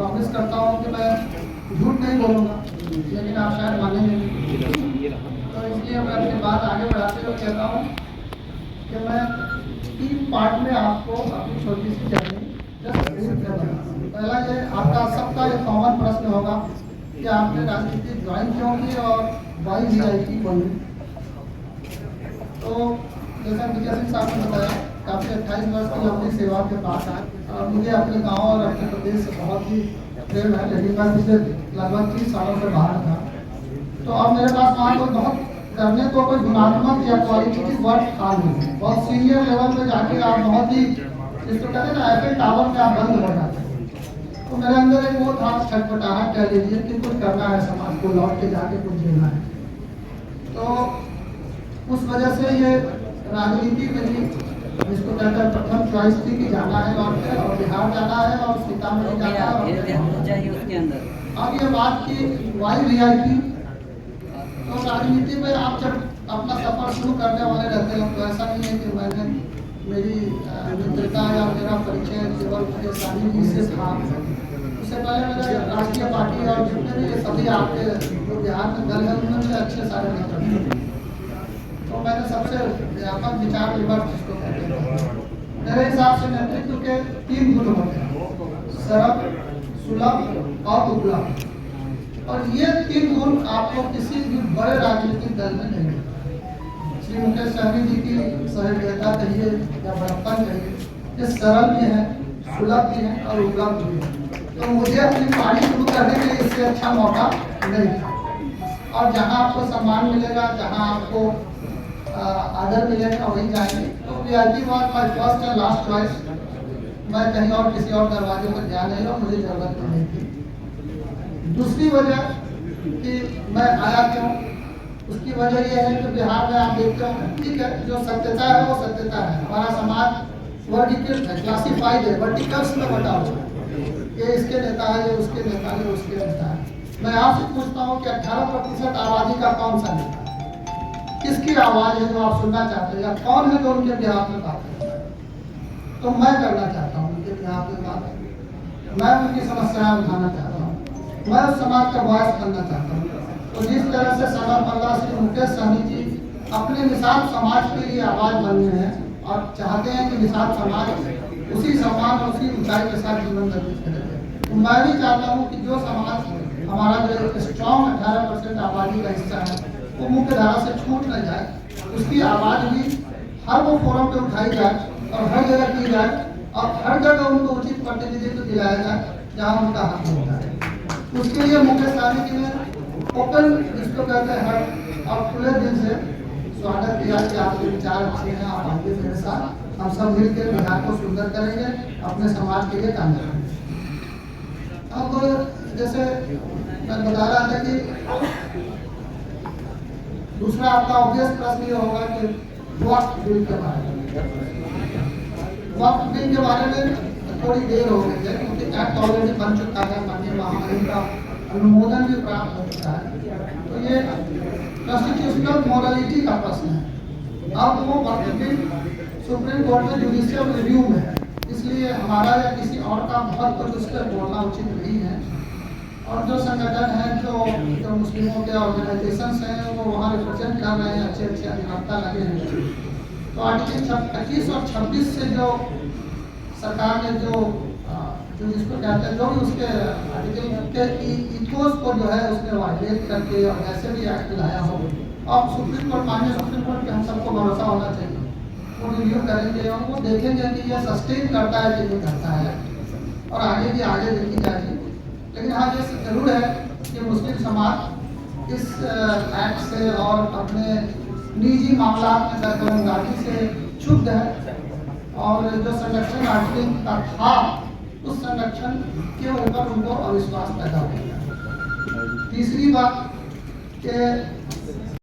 Promise करता हूँ कि मैं झूठ नहीं बोलूँगा, लेकिन आप शायद मानेंगे नहीं। तो इसलिए मैं अपनी बात आगे बढ़ाते हुए कहता हूँ कि मैं 3 पार्ट में आपको अपनी छोटी सी जर्नी जस्ट ब्रीफ करूँगा। पहला ये आपका सबका एक कॉमन प्रश्न होगा कि आपने राजनीति ज्वाइन क्यों की और वाई VIP बनी। तो जैसा विजय सिंह साहब ने बताया, काफ़ी 28 वर्ष की लंबी सेवा के बाद मुझे अपने गांव और अपने प्रदेश से बहुत ही प्रेम है, लेकिन मैं पिछले लगभग 30 सालों से बाहर था। तो अब मेरे पास वहाँ कोई बहुत करने को कोई गुणात्मक या क्वालिटेटिव वर्क था नहीं। बहुत सीनियर लेवल पे जाके आप बहुत ही जिसको कहते हैं ना ऐसे टावर में आप बंद हो जाते हैं। तो मेरे अंदर एक वो था छटपटाहट कह लीजिए कि कुछ करना है, समाज को लौट के जाके कुछ देना है। तो उस वजह से ये राजनीति मेरी जिसको कहते हैं प्रथम चॉइस थी कि जाना है लौट के, और बिहार जाना है और सीतामढ़ी जाना है उसके अंदर। अब ये बात की वाई VIP, तो राजनीति में आप जब अपना सफर शुरू करने वाले रहते हैं तो ऐसा नहीं है कि मैंने मेरी मित्रता या मेरा परिचय केवल सानी जी से था। उससे पहले मैंने राष्ट्रीय पार्टी और जितने भी सभी आपके जो बिहार में दल है उनमें से अच्छे सारे मित्र थे। तो मैंने सबसे व्यापक विचार विमर्श जिसको कहते हैं, मेरे हिसाब से नेतृत्व के 3 गुण होते हैं: सरल, सुलभ और उपलब्ध। और ये 3 गुण आपको किसी भी बड़े राजनीतिक दल में नहीं मिलते। श्री मुकेश सहनी जी की सहृदयता कहिए या बड़प्पन कहिए, ये सरल भी है, सुलभ भी है और उपलब्ध भी है। तो मुझे अपनी पार्टी शुरू करने के लिए इससे अच्छा मौका नहीं था। और जहाँ आपको सम्मान मिलेगा, जहाँ आपको आदर मिलेगा, वहीं जाएंगे। तो VIP was my first and last choice. मैं कहीं और किसी और दरवाजे पर जा नहीं रहा, मुझे जरूरत नहीं थी। दूसरी वजह कि मैं आया क्यों, उसकी वजह यह है कि बिहार में आप देखते हो, ठीक है, जो सत्यता है वो सत्यता है। हमारा समाज वर्टिकल है, क्लासिफाइड है, वर्टिकल्स में बटा हुआ है। ये इसके नेता है, ये उसके नेता है, उसके नेता है। मैं आपसे पूछता हूँ कि 18% आबादी का कौन सा नेता है, किसकी आवाज है जो आप सुनना चाहते हैं, या कौन है जो उनके बिहार में बात करता है? तो मैं करना चाहता हूँ उनके बिहार में बात। मैं उनकी समस्याएं उठाना चाहता हूँ, मैं उस समाज का वॉइस बनना चाहता हूँ। तो जिस तरह से समय पल्ला श्री मुकेश सहनी जी अपने निषाद समाज के लिए आवाज बन रहे हैं और चाहते हैं कि निषाद समाज उसी सम्मान और उसी ऊंचाई के साथ जीवन व्यतीत करे। तो मैं भी चाहता हूँ कि जो समाज हमारा जो स्ट्रॉन्ग 18% आबादी का हिस्सा है वो मुख्य धारा से छूट न जाए, उसकी आवाज़ भी हर वो फोरम पे उठाई जाए और हर जगह की जाए और हर जगह उनको उचित प्रतिनिधित्व दिलाया जाए जहाँ उनका हक होता है। उसके लिए मुकेश सहनी जी ने ओपन जिसको कहते हैं हर और खुले दिल से स्वागत किया कि आपके विचार अच्छे हैं, आप आइए मेरे साथ, हम सब मिलकर बिहार को सुंदर करेंगे, अपने समाज के लिए काम करेंगे। अब जैसे मैं बता रहा था कि दूसरा आपका ऑब्वियस प्रश्न ये होगा कि वक्फ बिल के बारे में। वक्फ बिल के बारे में थोड़ी देर हो गई है क्योंकि एक्ट ऑलरेडी बन चुका है, माननीय महामहिम का अनुमोदन भी प्राप्त हो चुका है। तो ये कॉन्स्टिट्यूशनल मोरालिटी का प्रश्न है। अब वो वक्फ बिल सुप्रीम कोर्ट में जुडिशियल रिव्यू में है, इसलिए हमारा या किसी और का बहुत कुछ उस पर बोलना उचित नहीं है। और जो संगठन है, जो मुस्लिमों के ऑर्गेनाइजेशंस हैं, वो वहाँ रिप्रेजेंट कर रहे हैं, अच्छे अधिवक्ता लगे हैं। तो आर्टिकल 25 और 26 से जो सरकार ने जो जिसको कहते हैं, जो भी उसके आर्टिकल के इथोस को जो है उसने वायलेट करके और ऐसे भी एक्ट लाया हो, अब सुप्रीम कोर्ट, माननीय सुप्रीम कोर्ट पे हम सबको भरोसा होना चाहिए, वो रिव्यू करेंगे और वो देखेंगे कि ये सस्टेन करता है कि नहीं करता है, और आगे भी आगे देखी जाएगी। लेकिन हाँ, ये जरूर है कि मुस्लिम समाज इस एक्ट से और अपने निजी मामला में दखलंदाजी से क्षुब्ध है, और जो संरक्षण आर्टिकल का था उस संरक्षण के ऊपर उनको अविश्वास पैदा हो गया। तीसरी बात कि